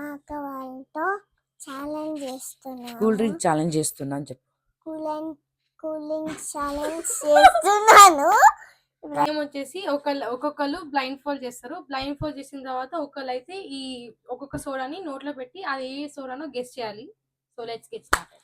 మా అక్క వాళ్ళతో ఛాలెంజ్ చేస్తున్నాను. కూల్ డ్రింక్ ఛాలెంజ్ చేస్తున్నా అని చెప్పు. కూలింగ్ ఛాలెంజ్ చేస్తున్నాను. వచ్చేసి ఒక్కొక్కరు బ్లైండ్ ఫోల్డ్ చేస్తారు. బ్లైండ్ ఫోల్డ్ చేసిన తర్వాత ఒకళ్ళు అయితే ఈ ఒక్కొక్క సోడాని నోట్లో పెట్టి అది ఏ సోడానో గెస్ చేయాలి. So let's get started.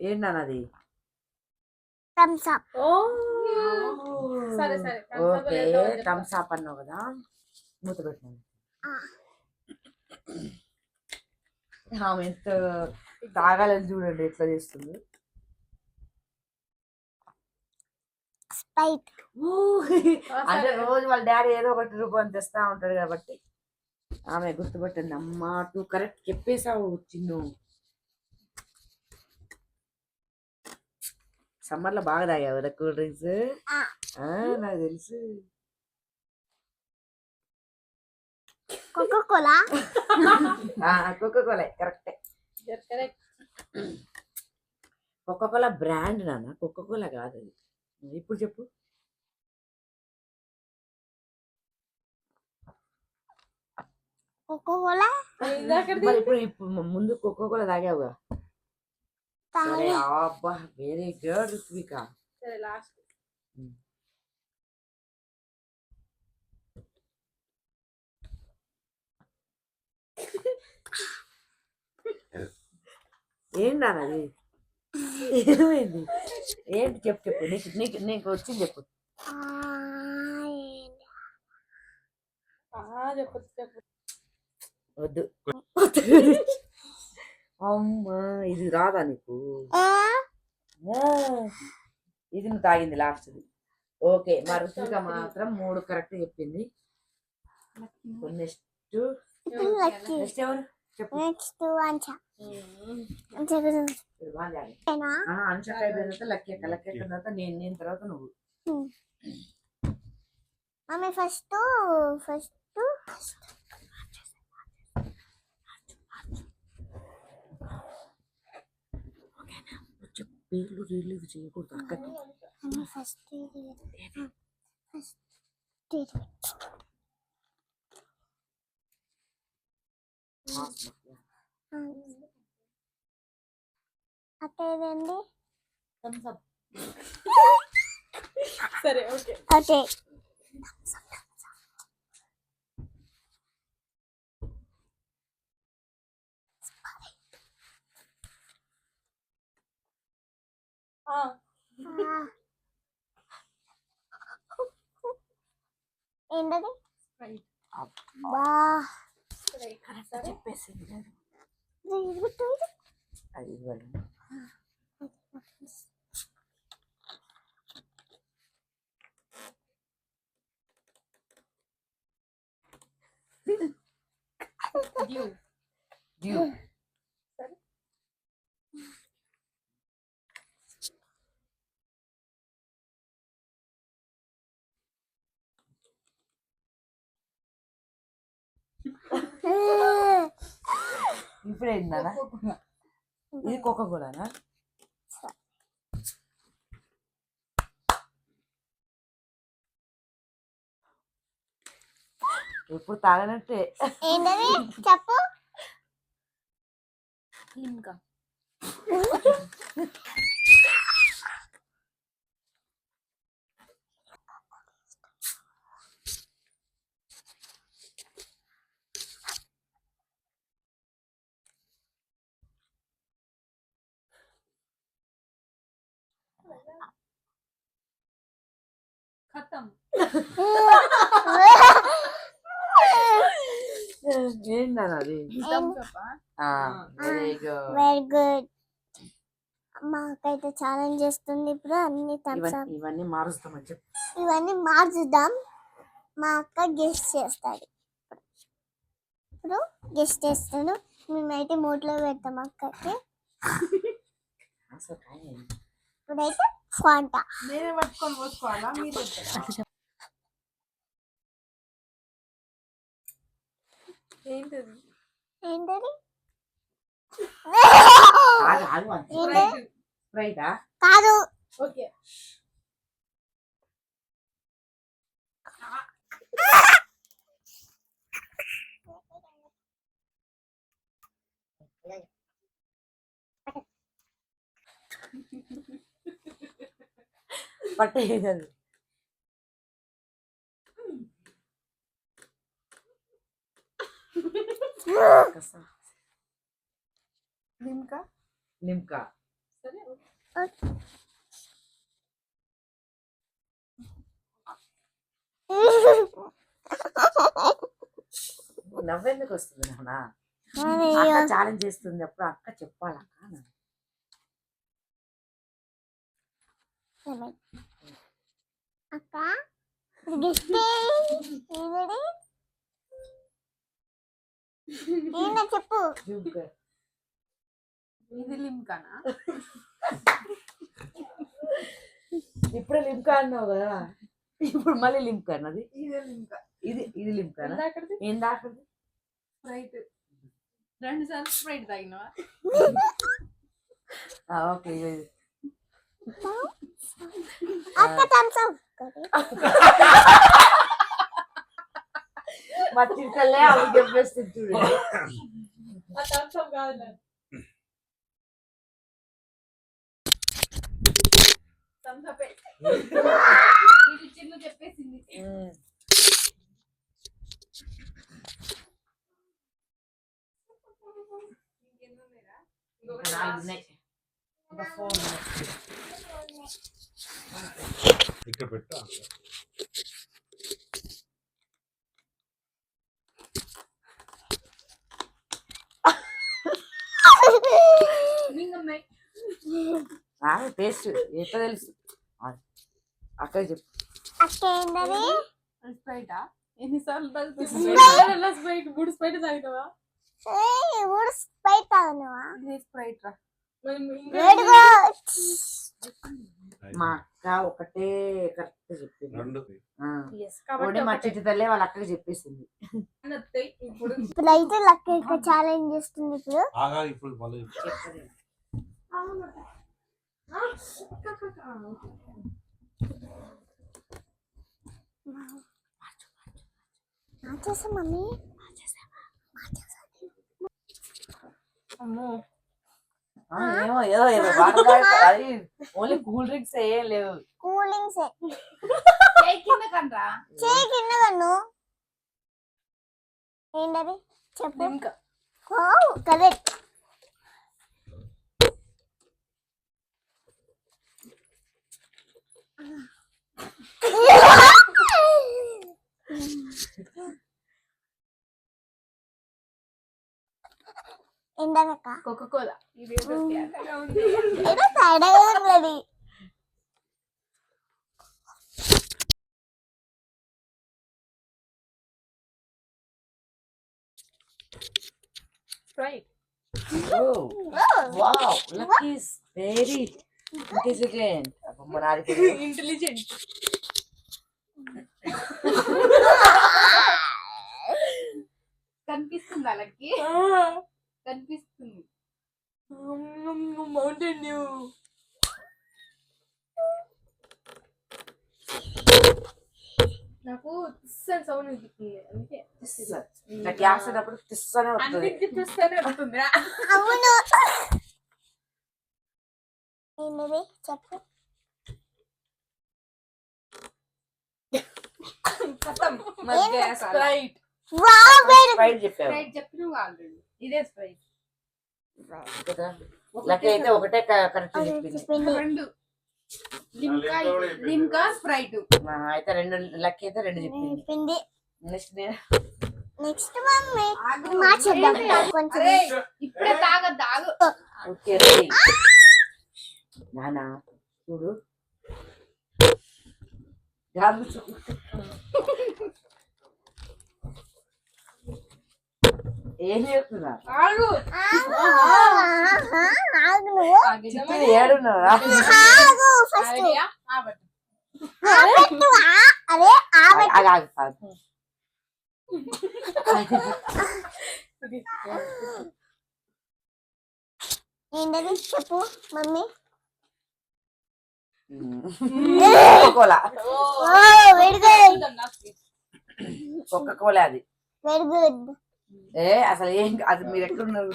ఏంటన్నది? Thums Up. సరే సరే ఓకే థమ్స్ అప్ అన్నావు కదా, మూత పెట్టినాను. ఆమె ఎంత తాగాలని చూడండి ఎట్లా చేస్తుంది. స్ప్రైట్. అంటే రోజు వాళ్ళ డాడీ ఏదో ఒకటి రూపాయలు తెస్తా ఉంటాడు కాబట్టి ఆమె గుర్తుపట్టింది. అమ్మా టూ కరెక్ట్ చెప్పేసావు చిన్ను. సమ్మర్ లో బాగా తాగావు కదా కూల్ డ్రింక్స్. నాకు తెలుసు. కోకోకోలా. కోకోకోలా కరెక్టే. కోకోకోలా బ్రాండ్ నాన్న, కోకోకోలా కాదు అది. ఇప్పుడు చెప్పు. కోకోకోలా. ఇప్పుడు ముందు కోకోకోలా తాగావుగా. సరే అబ్బా వెరీ గుడ్ రుత్విక. సరే లాస్ట్. ఏంటన్నది? ఏమైంది? ఏంటి చెప్పు చెప్పు. నీకు నీకు వచ్చింది చెప్పు. వద్దు. అమ్మా ఇది రాదా నీకు? ఇది నువ్వు తాగింది లాస్ట్ది. ఓకే మా రుచిక మాత్రం 3 కరెక్ట్ చెప్పింది. నెక్స్ట్ నెక్స్ట్ ఎవరు చెప్పు. అంశక అయిపోయిన తర్వాత లక్కీ అక్క, లక్కీ అక్క తర్వాత నేను తర్వాత నువ్వు. ఫస్ట్ పేర్లు రిలీవ్ చేయకూడదు అక్కకి. అదేండి. సరే ఓకే ఓకే. ఏంటది? అబ్బా చెప్పేసింది అది. ఇప్పుడు ఏంటన్నా? ఇది కోకోకోలానా? ఎప్పుడు తాగనట్టే. ఏంటది చెప్పు. ఇంకా ఖతం. ఏంటన్నా అది? Very good. మా అక్క అయితే ఛాలెంజ్ చేస్తుంది ఇప్పుడు. అన్ని ఇవన్నీ మారుస్తామని చెప్పు. ఇవన్నీ మార్చుదాం. మా అక్క గెస్ట్ చేస్తాడు. ఇప్పుడు గెస్ట్ చేస్తాడు. మేమైతే మూట్లో పెడతాం అక్కకి. ఇప్పుడైతే ఫాంటా నేనే పట్టుకొని పోసుకోవాలా మీరు? ఏంటది? ఏంటది? ఆగు ఆగు అంతే. ఏంటి? స్ప్రైటా? కాదు ఓకే పట్టేది అది. లిమ్కా లిమ్కా. సరే నవ్వెందుకు వస్తుంది నాన్న? అయ్యో. అక్క ఛాలెంజ్ చేస్తుంది అప్పుడు అక్క చెప్పాలక్క. అక్క గిఫ్ట్ ఏంటో చెప్పు. లిమ్కా. ఇది లిమ్కానా? ఇప్పుడే లిమ్కా అన్నావు కదా, ఇప్పుడు మళ్ళీ లిమ్కా అన్నది. ఇదే లిమ్కా. ఇది లిమ్కానా? ఇందాకటిది ఏం దాకది? స్ప్రైట్. 2 సార్లు స్ప్రైట్ తాగినవా? ఓకే ఇది. అక్క థమ్స్ అప్ మా చిట్టలే అవి చెప్పేస్తుంది చూడు. ఆ థమ్స్ అప్ కాదు నాది. థమ్స్ అప్ ఇది చిన్న చెప్పేసింది. ఇంకెన్నున్నాయిరా? ఇంకొకటి నాలుగు ఉన్నాయి. ఒక ఫోన్ ఇక్కడ పెట్టా ఇంకొన్నాయి. టేస్ట్ ఎట్లా తెలుసు? అక్క చెప్పు. అక్క ఏంటది? స్ప్రైటా? ఎన్నిసార్లు తాగుతావు? స్ప్రైట్. స్ప్రైట్ 3 స్ప్రైట్ తాగినవా? ఊరు స్ప్రైట్ తాగినవా? ఇది స్ప్రైట్ రా. వేడిగా మా అక్క ఒకటే కరెక్ట్ చెప్పింది. రెండు ఓడి మా చిట్టి తల్లి వాళ్ళ అక్కకి చెప్పేసింది. ఇప్పుడు ఇప్పుడైతే లక్క ఛాలెంజ్ చేస్తుంది. ఇప్పుడు ఆగా ఇప్పుడు మళ్ళీ చెప్పలేదు. మార్చేసా మమ్మీ. అమ్మో ఏమో ఏదో ఏదో వాటర్ అది ఓన్లీ కూల్ డ్రింక్స్ ఏం లేవు. కూలింగ్స్ కింద కండ్రా. చేయి కింద కన్ను. ఏంటది చెప్పు. లిమ్కా. కరెక్ట్. ఏంటక్క కోకా కోలా. ఇది ఏదో తేడాగా ఉంది. ఏదో తేడాగా ఉన్నది. Sprite. Wow lucky is very intelligent. అమ్మ నాది ఇంటెలిజెంట్. కనిపిస్తుంది వాళ్ళకి. కనిపిస్తుంది. Mountain Dew. నాకు తుస్సని సౌండ్ వినిపిస్తుంది. అందుకే గ్యాస్ అయినప్పుడు తిస్సనే వస్తుంది. అన్నిటికీ తుస్సనే వస్తుంది. అవును. ఏంటది చెప్పు. స్ప్రైట్. వావ్ వేడి. స్ప్రైట్ చెప్పావు స్ప్రైట్ చెప్పినవు ఆల్రెడీ. ఇదే స్ప్రైట్. కదా. లక్కీ అయితే ఒకటే కరెక్ట్ చెప్పింది. చెప్పింది. 2 లిమ్కా. లిమ్కా స్ప్రైట్. అయితే రెండు లక్కీ అయితే రెండు చెప్పింది. చెప్పింది. నెక్స్ట్ నెక్స్ట్ మమ్మీ మార్చేద్దాం కొంచెం. అరే ఇప్పుడే తాగద్దు, ఆగు. ఓకే నానా చూడు గాలి చూడు. ఏం చేస్తున్నా ఆగు. ఆగు నువ్వు. చిట్టి ఏడున్నావా? ఆగు ఫస్ట్. ఐడియా ఆబట్టు. ఆపెట్టు. అరే ఆపెట్టు. ఏంటది చెప్పు mummy. Cola oh very good, ఒక్క కోలే అది. Very good. అసలు ఏం అది మీరు ఎక్కడున్నారు?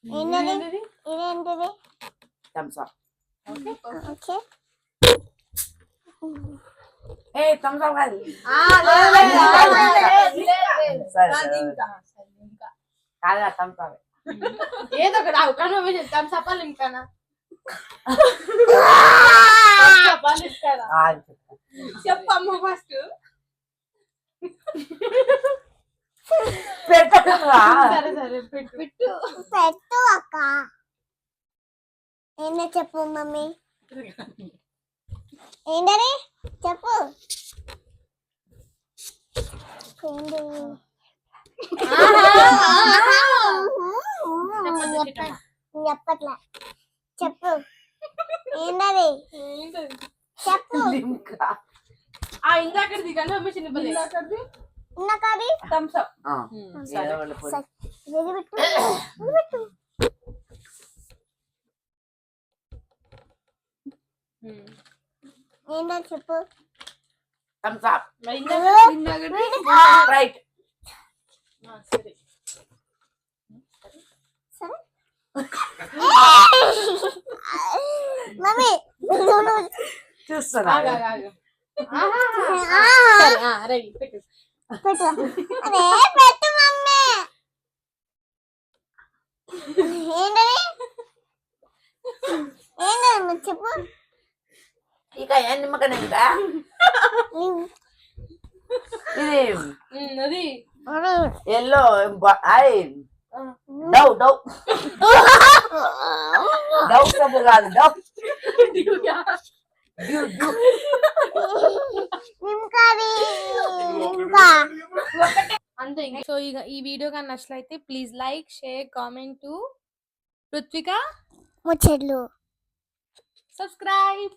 ఏంటది ఇదేంటిది? Thums up. Okay thums up కాదు. లేదు. సరే ఇంకా కాదు థమ్స్ అప్. ఏదో ఒకటి కన్ఫర్మేషన్ థమ్స్ అప్ అని ఇంకానా చెప్పమ్మ ఫస్ట్. పెట్టరా సరే సరే పెట్టు పెట్టు. పెట్టు అక్క. ఏంటో చెప్పు మమ్మీ. ఏంటది చెప్పు. చెప్పట్లే చెప్పు. ఏంటది చెప్పు. లింకా. ఇందాకది కన్ఫర్మేషన్ ఇవ్వలేదు. ఇందాకది థమ్స్ అప్. ఏదో వాళ్ళ పొడి. ఇది పెట్టు ఇది పెట్టు. ఏంటో చెప్పు. Thums Up. ఇందాకది రైట్. సరే సరే మమ్మీ చూస్తున్నా. రెడీ పెట్టు. పెట్టు. అరే పెట్టు మమ్మీ. ఏంటది ఏంటది చెప్పు. ఇక ఏం నిమ్మకాయ ఇంకా ఇది అది ఎల్లో డవ్ డవ్ డవ్ సబ్బు కాదు డవ్. అంతే. సో ఇక ఈ వీడియో కానీ నచ్చినట్లయితే please like share comment to Ruthvika ముచ్చట్లు సబ్స్క్రైబ్.